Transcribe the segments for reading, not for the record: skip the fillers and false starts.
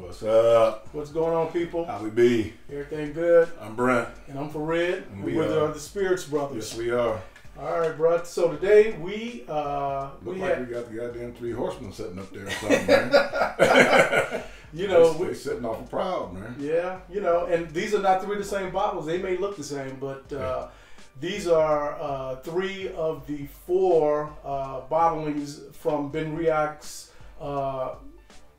What's up? What's going on, people? How we be? Everything good? I'm Brent. And I'm Farid. And we are the Spirits Brothers. Yes, we are. All right, bro. So today we got the goddamn 3 horsemen sitting up there or something, man. You know, they sitting off a proud, man. Yeah, you know, and these are not 3 of the same bottles. They may look the same, but these are 3 of the 4 bottlings from Benriach's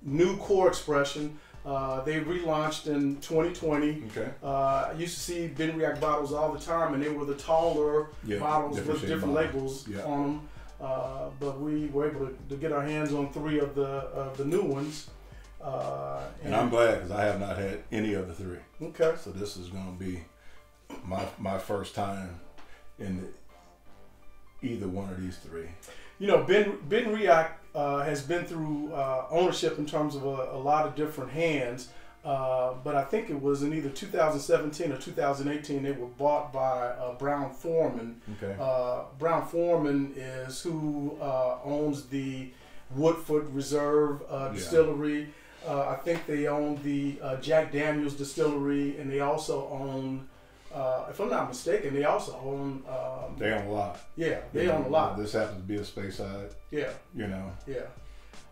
new core expression. They relaunched in 2020. Okay. I used to see Benriach bottles all the time, and they were the taller bottles with different labels on them. But we were able to get our hands on 3 of the new ones. And I'm glad because I have not had any of the 3. Okay. So this is going to be my first time in either one of these 3. You know, Benriach has been through ownership in terms of a lot of different hands, but I think it was in either 2017 or 2018 they were bought by Brown-Forman. Okay. Brown-Forman is who owns the Woodford Reserve distillery. I think they own the Jack Daniels distillery, and they also own, if I'm not mistaken, they also own... they own a lot. Yeah, they own a lot. This happens to be a Speyside. Yeah. You know. Yeah.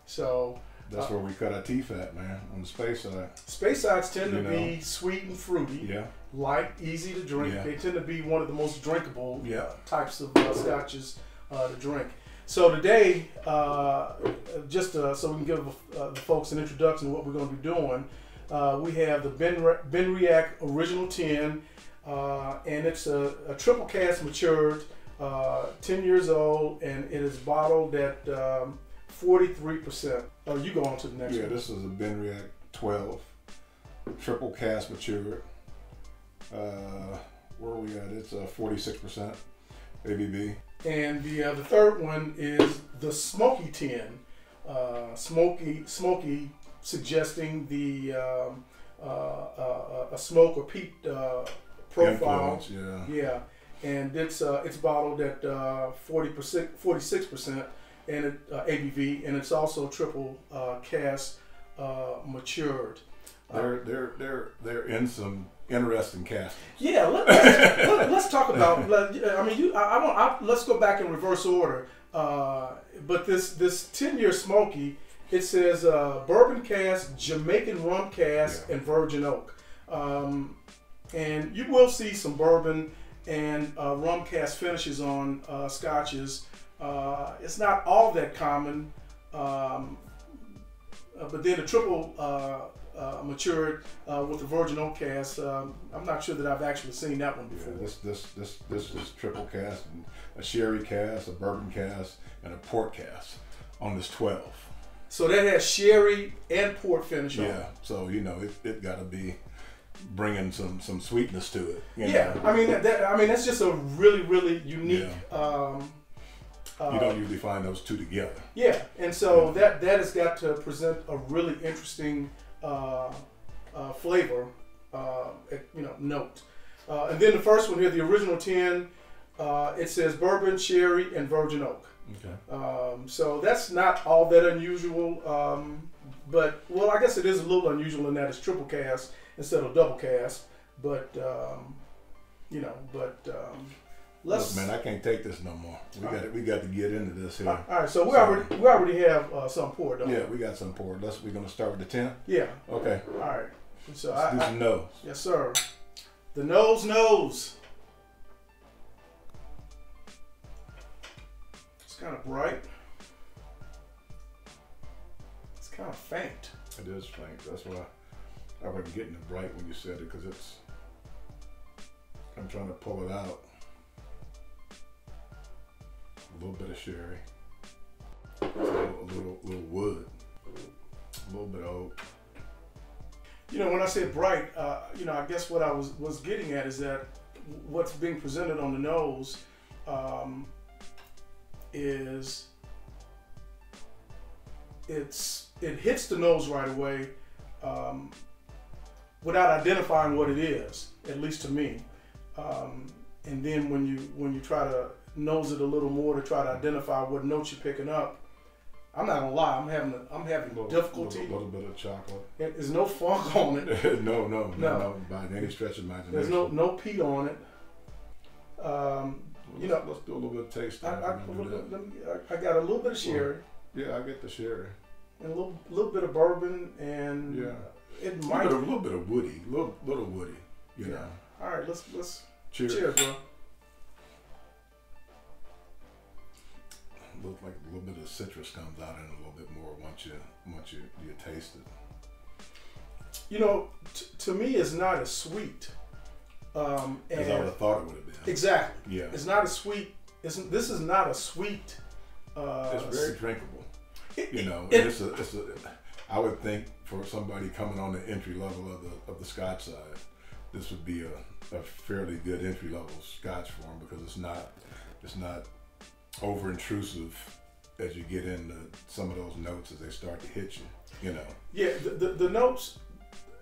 So... That's where we cut our teeth at, man, on the Speyside. Speysides tend to be sweet and fruity. Yeah. Light, easy to drink. Yeah. They tend to be one of the most drinkable types of scotches to drink. So today, just so we can give the folks an introduction to what we're going to be doing, we have the Benriach Original 10, and it's a triple cask matured, 10 years old, and it is bottled at 43%. Oh, you go on to the next one. Yeah, this is a Benriach 12, triple cask matured. Where are we at? It's 46% ABV. And the third one is the Smokey Ten. Smoky suggesting the a smoke or peat profile. Influence, yeah. And it's bottled at 46%, and it, ABV, and it's also triple cask matured. They're in some interesting casks. Yeah, let's talk about. I mean, let's go back in reverse order. But this 10-year Smokey, it says bourbon cask, Jamaican rum cask, and virgin oak. And you will see some bourbon and rum cask finishes on scotches. It's not all that common, but then the triple matured with the virgin oak cask. I'm not sure that I've actually seen that one before. Yeah, this is triple cask, and a sherry cask, a bourbon cask, and a port cask on this 12. So that has sherry and port finish on it. Yeah, so you know it got to be bringing some sweetness to it. You know? I mean that's just a really unique. You don't usually find those 2 together. Yeah, and so that has got to present a really interesting flavor, note. And then the first one here, the original 10, it says bourbon, sherry, and virgin oak. Okay. So that's not all that unusual, but well, I guess it is a little unusual in that it's triple cask instead of double cask. But Look, man, I can't take this no more. We got to get into this here. All right, so we already have some poured, don't we? Yeah, we got some poured. We're gonna start with the 10. Yeah. Okay. All right. So let's do some nose. Yes, sir. The nose. It's kind of bright. It's kind of faint. It is faint. That's why I wasn't getting it bright when you said it, because I'm trying to pull it out. A little bit of sherry, a little wood, a little bit of oak. You know, when I say bright, I guess what I was getting at is that what's being presented on the nose is it hits the nose right away without identifying what it is, at least to me. And then when you try to nose it a little more to try to identify what notes you're picking up, I'm not gonna lie, I'm having difficulty. A little bit of chocolate. There's no funk on it. No, by any stretch of imagination. There's no peat on it. You know, let's do a little bit of taste. I got a little bit of sherry. Yeah, I get the sherry. And a little bit of bourbon, and it might a little bit of woody, little woody. You know. All right, let's cheers, bro. Looks like a little bit of citrus comes out in a little bit more once you taste it. You know, to me, it's not as sweet. As I would have thought it would have been. Exactly. Yeah. It's not as sweet. This is not a sweet. It's very drinkable. I would think for somebody coming on the entry level of the Scotch side, this would be a fairly good entry level Scotch for them, because it's not over intrusive as you get into some of those notes as they start to hit you. You know. Yeah, the notes.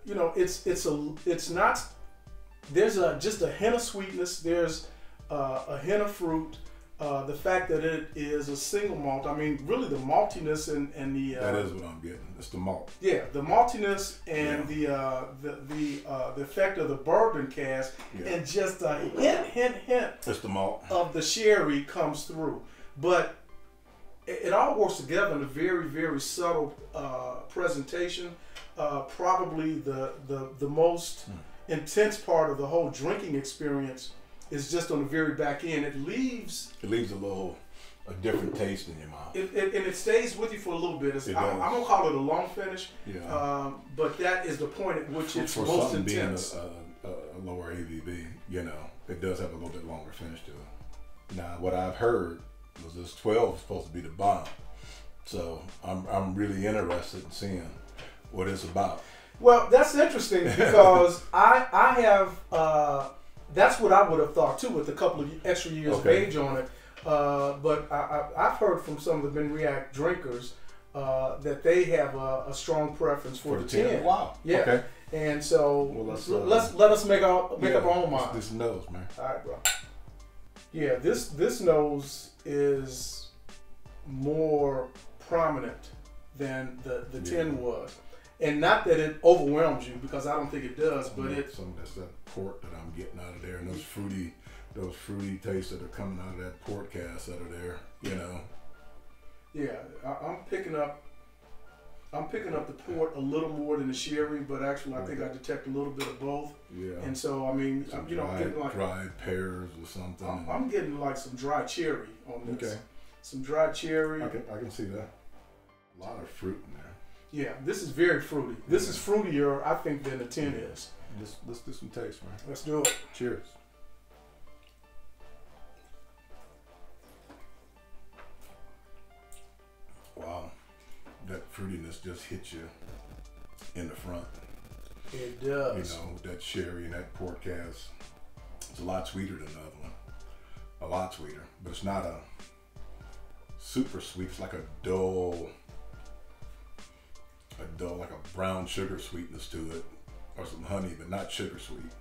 You know, it's not. There's just a hint of sweetness. There's a hint of fruit. The fact that it is a single malt. I mean, really the maltiness and the. That is what I'm getting. It's the malt. Yeah, the maltiness and the effect of the bourbon cask, and just a hint. It's the malt of the sherry comes through, but it all works together in a very, very subtle presentation. Probably the most intense part of the whole drinking experience is just on the very back end. It leaves a different taste in your mouth. And it stays with you for a little bit. I'm gonna call it a long finish. Yeah. But that is the point at which it's for most something intense. Being a lower ABV, you know, it does have a little bit longer finish to it. Now, what I've heard was this 12 is supposed to be the bomb. So I'm really interested in seeing what it's about. Well, that's interesting because I have. That's what I would have thought too, with a couple of extra years of age on it. But I've heard from some of the Benriach drinkers that they have a strong preference for the 10. Wow. Yeah. Okay. And so let us make up our own mind. This nose, man. All right, bro. Yeah, this nose is more prominent than the 10 was. And not that it overwhelms you, because I don't think it does, but that's that port that I'm getting out of there, and those fruity tastes that are coming out of that port cask that are there, you know. Yeah, I'm picking up the port a little more than the sherry, but actually I think I detect a little bit of both. Yeah. And so I mean, I'm getting like dried pears or something. I'm getting like some dry cherry on this. Okay. Some dry cherry. I can see that. A lot of fruit in there. Yeah, this is very fruity. This is fruitier, I think, than the 10 is. Let's do some taste, man. Let's do it. Cheers. Wow, that fruitiness just hits you in the front. It does. You know, that sherry and that port cask. It's a lot sweeter than the other one. A lot sweeter, but it's not a super sweet. It's like a dull, like a brown sugar sweetness to it, or some honey, but not sugar sweet.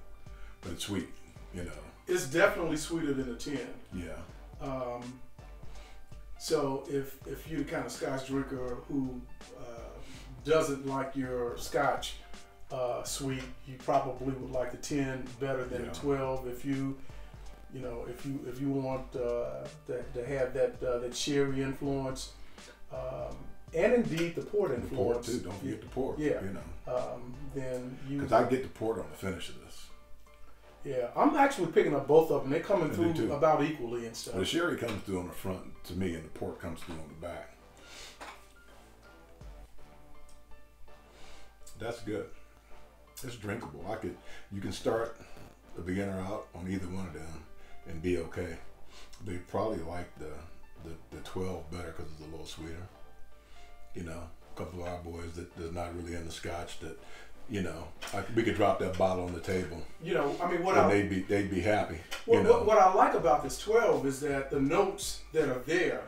But it's sweet, you know. It's definitely sweeter than a 10. Yeah. So if you're the kind of Scotch drinker who doesn't like your Scotch sweet, you probably would like the 10 better than the 12. If you want to have that sherry influence. And indeed the port influence. The port too. Don't forget the port. Yeah. You know. Then you. Because I get the port on the finish of this. Yeah, I'm actually picking up both of them. They're coming through about equally and stuff. The sherry comes through on the front to me, and the port comes through on the back. That's good. It's drinkable. You can start a beginner out on either one of them and be okay. They probably like the 12 better because it's a little sweeter. You know, a couple of our boys that's not really into Scotch that, you know, we could drop that bottle on the table. You know, I mean, they'd be happy. Well, what I like about this 12 is that the notes that are there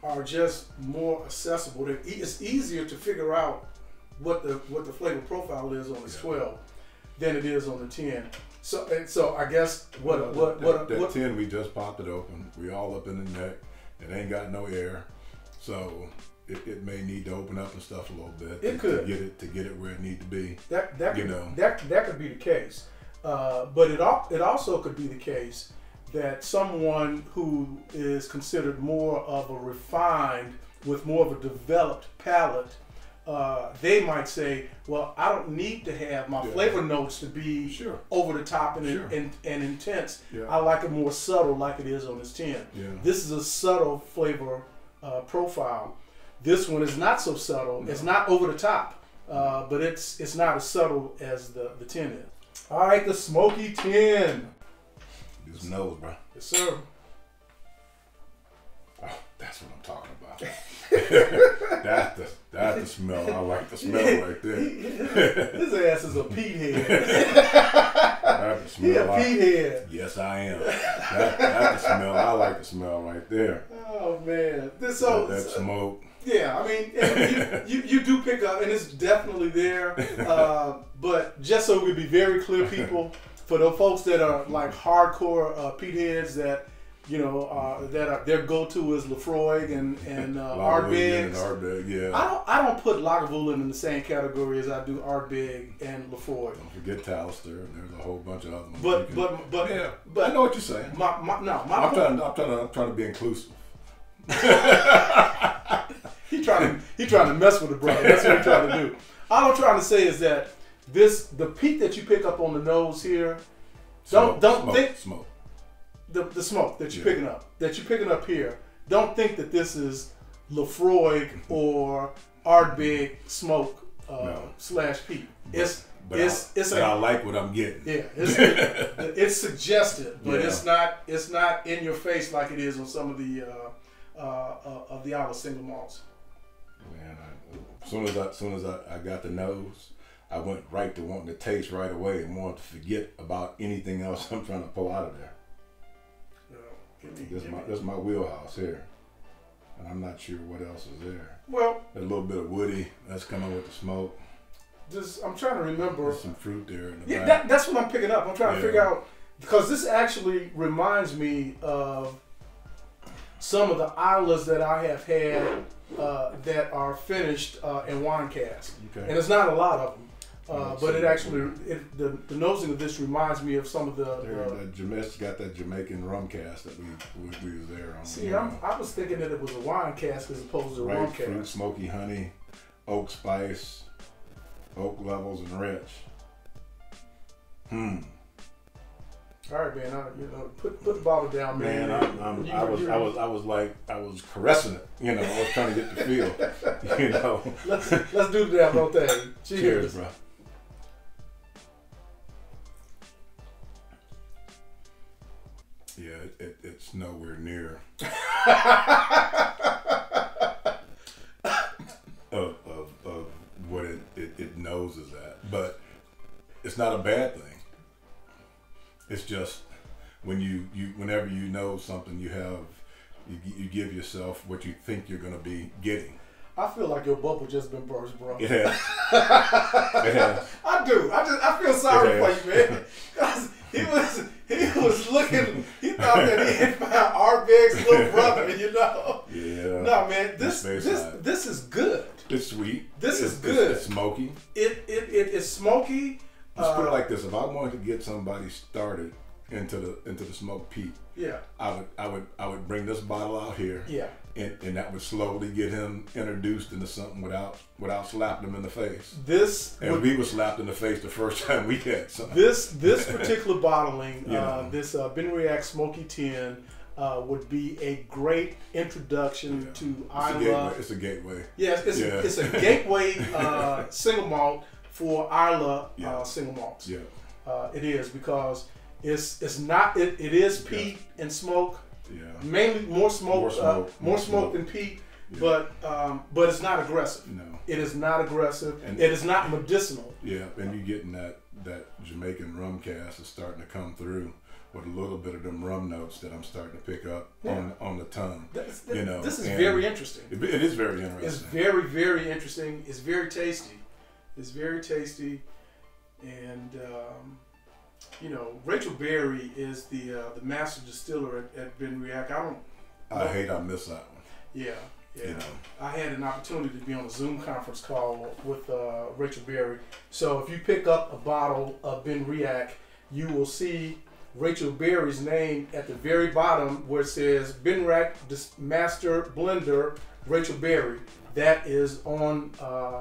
are just more accessible. It's easier to figure out what the flavor profile is on this 12 than it is on the 10. So I guess that 10 we just popped it open. We all up in the neck. It ain't got no air. So it may need to open up and stuff a little bit. It could to get it where it need to be. That could be the case, but it also could be the case that someone who is considered more of a refined, with more of a developed palate, they might say, well, I don't need to have my flavor notes to be over the top and intense. Yeah. I like it more subtle, like it is on this tin. Yeah. This is a subtle flavor profile. This one is not so subtle. No. It's not over the top, but it's not as subtle as the tin is. All right, the Smokey Ten. Use nose, bro. Yes, sir. Oh, that's what I'm talking about. That's the smell. I like the smell right there. His ass is a peat head. That's the smell. He a peat head. Yes, I am. That's the smell. I like the smell right there. Oh man, that smoke. Yeah, I mean, you do pick up, and it's definitely there. But just so we be very clear, people, for the folks that are like hardcore peat heads that, you know, their go-to is Lafroig and Ardbeg. Yeah. I don't put Lagavulin in the same category as I do Ardbeg and Lafroig. Don't forget Talister, and there's a whole bunch of other ones. But I know what you're saying. I'm trying to be inclusive. He trying to mess with the brother. That's what he's trying to do. All I'm trying to say is that the peat that you pick up on the nose here, don't think smoke. The smoke that you're picking up here. Don't think that this is Lafroig or Ardbeg smoke / peat. I like what I'm getting. Yeah, it's suggestive, but it's not in your face like it is on some of the Isla single malts. Man, as soon as I got the nose, I went right to wanting to taste right away and wanted to forget about anything else I'm trying to pull out of there. This is my wheelhouse here, and I'm not sure what else is there. Well, a little bit of woody that's coming with the smoke. I'm trying to remember. There's some fruit there in the back. That's what I'm picking up. I'm trying to figure out, because this actually reminds me of some of the Islas that I have had that are finished in wine cask, and there's not a lot of them. But it actually, the nosing of this reminds me of some of It's got that Jamaican rum cask that we was there on. See, I was thinking that it was a wine cask as opposed to a rum cask. Fruit, smoky honey, oak spice, oak levels, and rich. All right, man. Put the bottle down, man. I was caressing it. You know, I was trying to get the feel. You know. Let's do the damn whole thing. Cheers, bro. Yeah, it's nowhere near of what it knows is at, but it's not a bad thing. It's just whenever you know something, you give yourself what you think you're gonna be getting. I feel like your bubble just been burst, bro. It has. It has. I do. I feel sorry for you, man. Because he was looking. He thought that he had found Ardbeg's little brother. You know. Yeah. No, man. This is good. It's sweet. This is good. It's smoky. It is smoky. Let's put it like this: if I wanted to get somebody started into the smoked peat, I would bring this bottle out here, and that would slowly get him introduced into something without slapping him in the face. We were slapped in the face the first time we had something. This particular bottling, this Benriach Smokey Ten, would be a great introduction to Isla. It's a gateway. Yes, it's a gateway single malt for Isla single malts. Yeah, it is, because it is peat and smoke. Yeah, mainly more smoke than peat. Yeah. But it's not aggressive. No, it is not aggressive, and it is not medicinal. Yeah, and you're getting that Jamaican rum cask is starting to come through with a little bit of them rum notes that I'm starting to pick up on the tongue. This is very interesting. It is very interesting. It's very, very interesting. It's very tasty. It's very tasty, and Rachel Berry is the master distiller at Benriach. I missed that one. Yeah, Yeah, I had an opportunity to be on a Zoom conference call with Rachel Berry. So if you pick up a bottle of Benriach, you will see Rachel Berry's name at the very bottom where it says Benriach Master Blender Rachel Berry. That is on,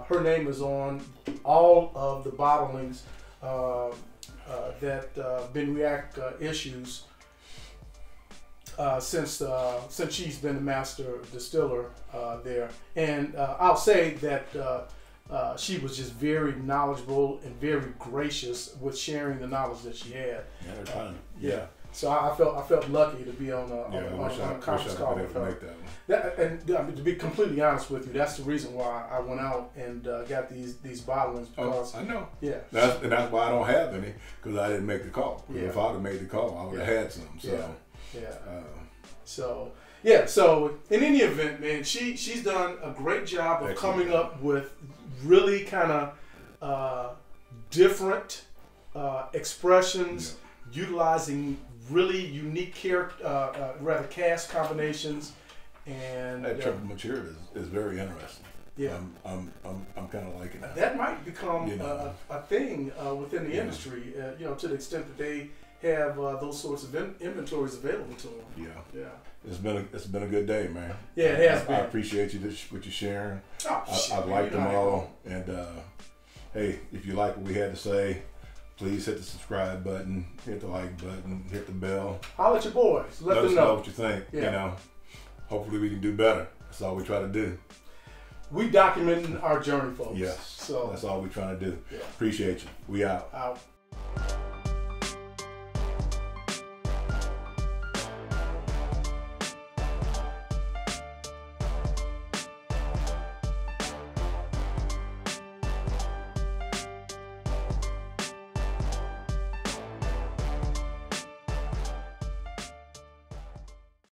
her name is on all of the bottlings that Benriach issues since she's been the master distiller there. And I'll say that she was just very knowledgeable and very gracious with sharing the knowledge that she had. Yeah. So I felt lucky to be on a conference call with her. And to be completely honest with you, that's the reason why I went out and got these bottlings. Because, I know. Yeah. That's why I don't have any, because I didn't make the call. Yeah. If I'd have made the call, I would have had some. So. Yeah. So in any event, man, she's done a great job of coming up with really kind of different expressions, utilizing really unique rather cask combinations, and that triple maturity is very interesting. Yeah, I'm kind of liking that. That might become a thing within the industry. To the extent that they have those sorts of inventories available to them. Yeah. It's been a good day, man. Yeah, it has been. I appreciate what you're sharing. I've liked them all, and hey, if you like what we had to say, please hit the subscribe button, hit the like button, hit the bell. Holler at your boys. Let them us know what you think. Yeah. Hopefully we can do better. That's all we try to do. We documenting our journey, folks. Yes. So that's all we're trying to do. Yeah. Appreciate you. We out. Out.